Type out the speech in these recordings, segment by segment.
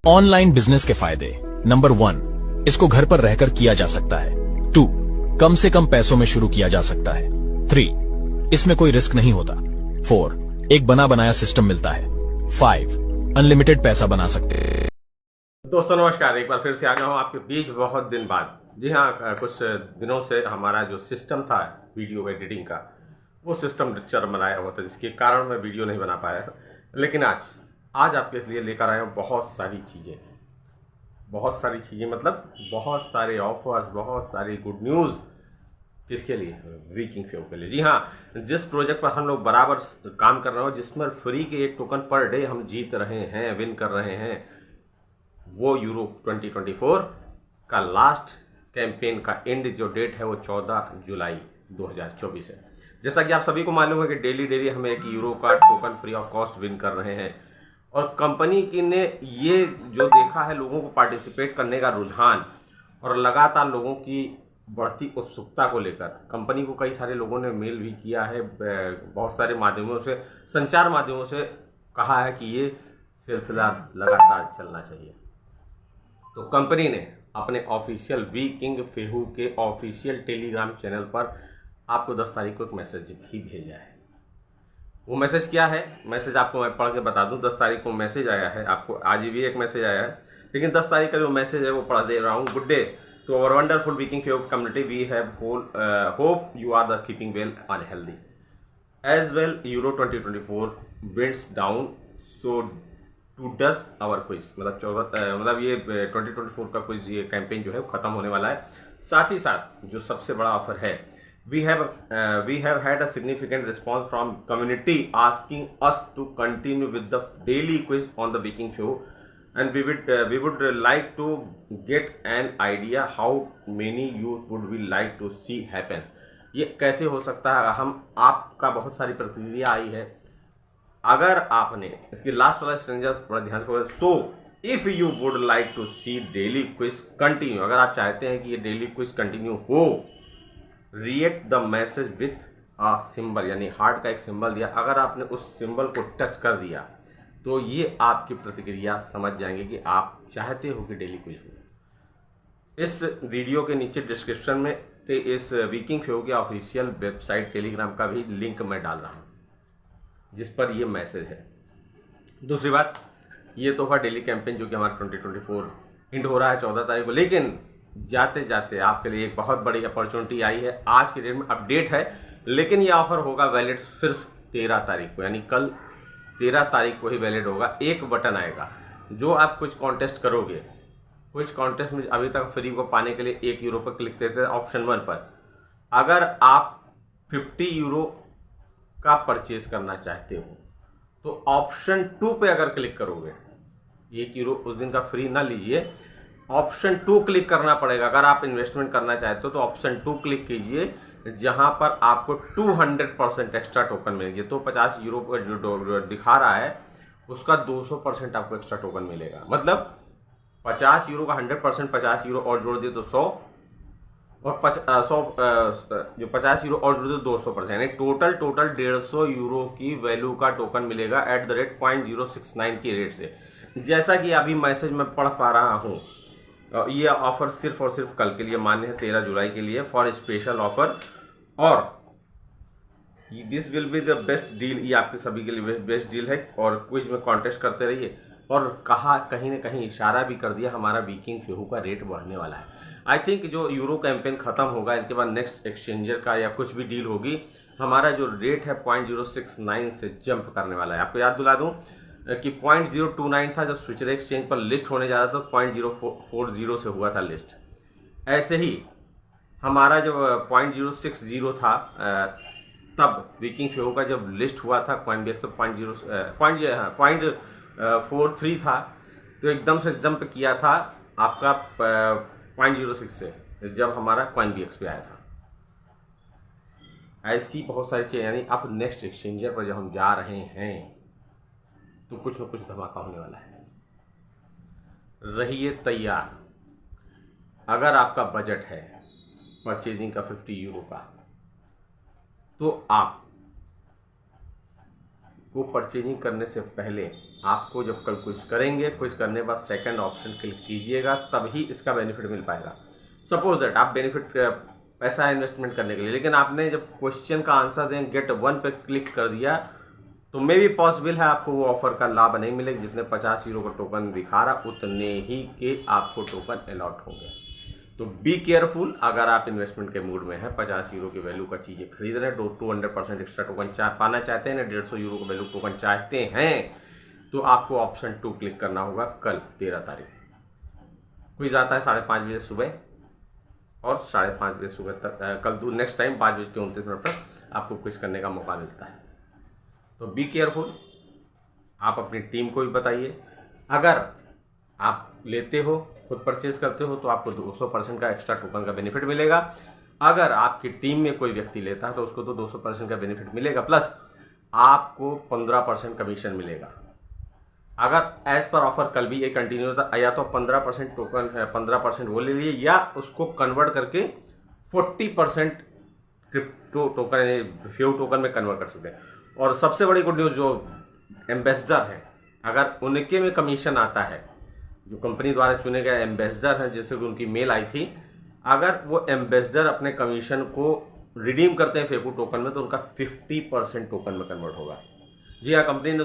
Online business के फायदे। Number 1, इसको घर पर रहकर किया जा सकता है। 2, कम से कम पैसों में शुरू किया जा सकता है। 3, इसमें कोई रिस्क नहीं होता। 4, एक बना बनाया सिस्टम मिलता है। 5, अनलिमिटेड पैसा बना सकते हैं। दोस्तों नमस्कार, एक बार फिर से आ गया हूँ आपके बीच बहुत दिन बाद। जी हाँ, कुछ दिनों से हमारा जो सिस्टम था वीडियो एडिटिंग का, वो सिस्टम चरमराया हुआ था, जिसके कारण मैं वीडियो नहीं बना पाया। लेकिन आज आपके लिए लेकर आया हूँ बहुत सारी चीज़ें मतलब बहुत सारे ऑफर्स, बहुत सारी गुड न्यूज़। किसके लिए? वीकिंग फ्यू के लिए। जी हाँ, जिस प्रोजेक्ट पर हम लोग बराबर काम कर रहे हो, जिसमें फ्री के 1 टोकन पर डे हम जीत रहे हैं, विन कर रहे हैं, वो यूरो 2024 का लास्ट कैंपेन का एंड जो डेट है वो 14 जुलाई 2024 है। जैसा कि आप सभी को मालूम है कि डेली हम 1 यूरो का token free of cost win कर रहे हैं। और कंपनी की ने ये जो देखा है लोगों को पार्टिसिपेट करने का रुझान और लगातार लोगों की बढ़ती उत्सुकता को लेकर, कंपनी को कई सारे लोगों ने मेल भी किया है, बहुत सारे माध्यमों से, संचार माध्यमों से कहा है कि ये सिलसिला लगातार चलना चाहिए। तो कंपनी ने अपने ऑफिशियल वी किंग फेहू के ऑफिशियल टेलीग्राम चैनल पर आपको 10 तारीख को एक मैसेज भी भेजा है। वो मैसेज क्या है? मैसेज आपको मैं पढ़ के बता दूं। 10 तारीख को मैसेज आया है, आपको आज भी एक मैसेज आया है, लेकिन 10 तारीख का जो मैसेज है वो पढ़ दे रहा हूँ। Good day to our wonderful viking Fehu community, we have hope you are the keeping well and healthy as well. Euro 2024 winds down, so too does our quiz. मतलब ये 2024 का क्विज, ये कैंपेन जो है वो खत्म होने वाला है। साथ ही साथ जो सबसे बड़ा ऑफर है, we have had a significant response from community asking us to continue with the daily quiz on the Viking Show, and we would like to get an idea how many youth would we like to see happen। ये कैसे हो सकता है? आपका बहुत सारी प्रतिक्रिया आई है। अगर आपने इसकी लास्ट वाला स्ट्रेंजर्स बड़ा ध्यान से, so if you would like to see daily quiz continue, अगर आप चाहते हैं कि ये डेली क्विज कंटिन्यू हो, react the message with a symbol, यानी हार्ट का एक सिंबल दिया। अगर आपने उस सिंबल को टच कर दिया तो ये आपकी प्रतिक्रिया समझ जाएंगे कि आप चाहते हो कि डेली क्विज हो। इस वीडियो के नीचे डिस्क्रिप्शन में इस वीकिंग फेहू के ऑफिशियल वेबसाइट टेलीग्राम का भी लिंक मैं डाल रहा हूँ, जिस पर ये मैसेज है। दूसरी बात, ये तो हुआ डेली कैंपेन जो कि हमारा 2024 एंड हो रहा है 14 तारीख को। लेकिन जाते जाते आपके लिए एक बहुत बड़ी अपॉर्चुनिटी आई है। आज के डेट में अपडेट है, लेकिन ये ऑफर होगा वैलिड सिर्फ 13 तारीख को, यानी कल 13 तारीख को ही वैलिड होगा। एक बटन आएगा, जो आप कुछ कॉन्टेस्ट करोगे, कुछ कॉन्टेस्ट में अभी तक फ्री को पाने के लिए 1 यूरो पर क्लिक देते थे ऑप्शन 1 पर। अगर आप 50 यूरो का परचेज करना चाहते हो तो ऑप्शन 2 पे अगर क्लिक करोगे, 1 यूरो उस दिन का फ्री ना लीजिए, ऑप्शन 2 क्लिक करना पड़ेगा। अगर आप इन्वेस्टमेंट करना चाहते हो तो ऑप्शन 2 क्लिक कीजिए, जहां पर आपको 200% एक्स्ट्रा टोकन मिलेगी। तो 50 यूरो का जो दिखा रहा है उसका 200% आपको एक्स्ट्रा टोकन मिलेगा। मतलब 50 यूरो का 100%, 50 यूरो और जोड़ दिए तो 100, और 50 यूरो और जोड़ दिए तो 200%, यानी टोटल 150 यूरो की वैल्यू का टोकन मिलेगा एट द रेट 0.069 की रेट से। जैसा कि अभी मैसेज में पढ़ पा रहा हूँ, ये ऑफर सिर्फ और सिर्फ कल के लिए मान्य है, 13 जुलाई के लिए फॉर स्पेशल ऑफर। और this will be the best deal, ये आपके सभी के लिए बेस्ट डील है। और क्विज में कॉन्टेस्ट करते रहिए। और कहा, कहीं ना कहीं इशारा भी कर दिया, हमारा वीकिंग फेहू का रेट बढ़ने वाला है। आई थिंक जो यूरो कैंपेन खत्म होगा, इनके बाद नेक्स्ट एक्सचेंजर का या कुछ भी डील होगी, हमारा जो रेट है 0.069 से जंप करने वाला है। आपको याद दिला दूं कि 0.029 था जब स्विचर एक्सचेंज पर लिस्ट होने जा रहा था, तो 0.040 से हुआ था लिस्ट। ऐसे ही हमारा जब 0.060 था, तब वीकिंग फेहू का जब लिस्ट हुआ था कॉइनबेक्स, तो 0.43 था, तो एकदम से जंप किया था आपका 0.06 से, जब हमारा कॉइनबेक्स पे आया था। ऐसी बहुत सारी चीज़ें, यानी अब नेक्स्ट एक्सचेंजर पर जब हम जा रहे हैं तो कुछ न कुछ धमाका होने वाला है। रहिए तैयार। अगर आपका बजट है परचेजिंग का 50 यूरो का, तो आप को परचेजिंग करने से पहले आपको जब कल कुछ करेंगे, कुछ करने के बाद सेकंड ऑप्शन क्लिक कीजिएगा, तभी इसका बेनिफिट मिल पाएगा। सपोज दैट आप बेनिफिट पैसा है इन्वेस्टमेंट करने के लिए, लेकिन आपने जब क्वेश्चन का आंसर दें गेट 1 पे क्लिक कर दिया तो मे भी पॉसिबल है आपको वो ऑफर का लाभ नहीं मिलेगा। जितने 50 यूरो का टोकन दिखा रहा उतने ही के आपको टोकन अलॉट होंगे। तो बी केयरफुल, अगर आप इन्वेस्टमेंट के मूड में हैं, 50 यूरो की वैल्यू का चीज़ें खरीद रहे हैं, 200% एक्स्ट्रा टोकन पाना चाहते हैं ना, 150 यूरो का वैल्यू टोकन चाहते हैं, तो आपको ऑप्शन 2 क्लिक करना होगा कल 13 तारीख। क्विज आता है 5:30 बजे सुबह और 5:30 बजे सुबह तक, कल नेक्स्ट टाइम 5:29 तक आपको क्विज करने का मौका मिलता है। तो बी केयरफुल, आप अपनी टीम को भी बताइए। अगर आप लेते हो, खुद परचेज करते हो, तो आपको 200% का एक्स्ट्रा टोकन का बेनिफिट मिलेगा। अगर आपकी टीम में कोई व्यक्ति लेता है तो उसको तो 200% का बेनिफिट मिलेगा, प्लस आपको 15% कमीशन मिलेगा। अगर एज पर ऑफर कल भी ये कंटिन्यू होता, या तो 15% टोकन 15% वो ले लिए, या उसको कन्वर्ट करके 40% क्रिप्टो टोकन फ्यू टोकन में कन्वर्ट कर सकते हैं। और सबसे बड़ी गुड न्यूज़, जो एम्बेसडर है, अगर उनके में कमीशन आता है, जो कंपनी द्वारा चुने गए एम्बेसडर हैं, जैसे कि उनकी मेल आई थी, अगर वो एम्बेसडर अपने कमीशन को रिडीम करते हैं फेकू टोकन में, तो उनका 50% टोकन में कन्वर्ट होगा। जी हाँ, कंपनी ने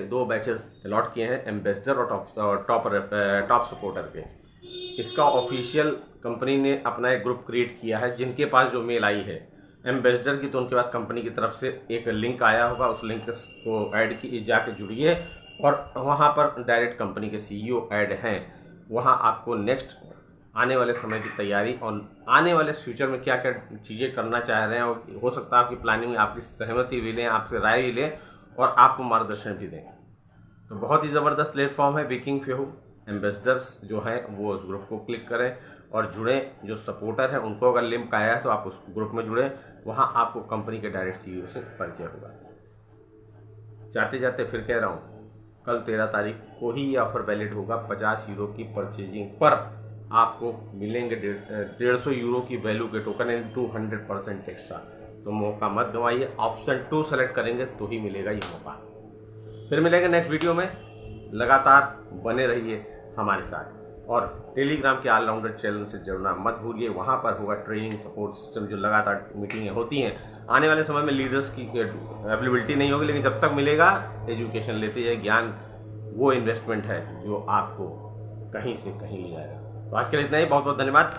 2 बैचेस अलॉट किए हैं, एम्बेसडर और टॉप सपोर्टर के। इसका ऑफिशियल कंपनी ने अपना एक ग्रुप क्रिएट किया है। जिनके पास जो मेल आई है एम्बेसडर की, तो उनके पास कंपनी की तरफ से एक लिंक आया होगा, उस लिंक को ऐड की जाके जुड़िए, और वहाँ पर डायरेक्ट कंपनी के सीईओ ऐड हैं। वहाँ आपको नेक्स्ट आने वाले समय की तैयारी और आने वाले फ्यूचर में क्या क्या चीज़ें करना चाह रहे हैं, और हो सकता है आपकी प्लानिंग में आपकी सहमति भी लें, आपसे राय भी लें और आपको मार्गदर्शन भी दें। तो बहुत ही ज़बरदस्त प्लेटफॉर्म है वीकिंग फ्यू। एम्बेसडर्स जो हैं वो उस ग्रुप को क्लिक करें और जुड़ें। जो सपोर्टर है उनको अगर लिंक आया है तो आप उस ग्रुप में जुड़ें, वहाँ आपको कंपनी के डायरेक्ट सीईओ से परिचय होगा। जाते जाते फिर कह रहा हूँ, कल 13 तारीख को ही ये ऑफर वैलिड होगा। 50 यूरो की परचेजिंग पर आपको मिलेंगे 150 यूरो की वैल्यू के टोकन, यानी 200% एक्स्ट्रा। तो मौका मत गंवाइए, ऑप्शन 2 सेलेक्ट करेंगे तो ही मिलेगा ये मौका। फिर मिलेंगे नेक्स्ट वीडियो में। लगातार बने रहिए हमारे साथ, और टेलीग्राम के ऑलराउंडर चैनल से जुड़ना मत भूलिए। वहाँ पर होगा ट्रेनिंग सपोर्ट सिस्टम, जो लगातार मीटिंगें होती हैं। आने वाले समय में लीडर्स की अवेलेबिलिटी नहीं होगी, लेकिन जब तक मिलेगा एजुकेशन लेते जाइए। ज्ञान वो इन्वेस्टमेंट है जो आपको कहीं से कहीं ले जाएगा। तो आज के लिए इतना ही, बहुत बहुत धन्यवाद।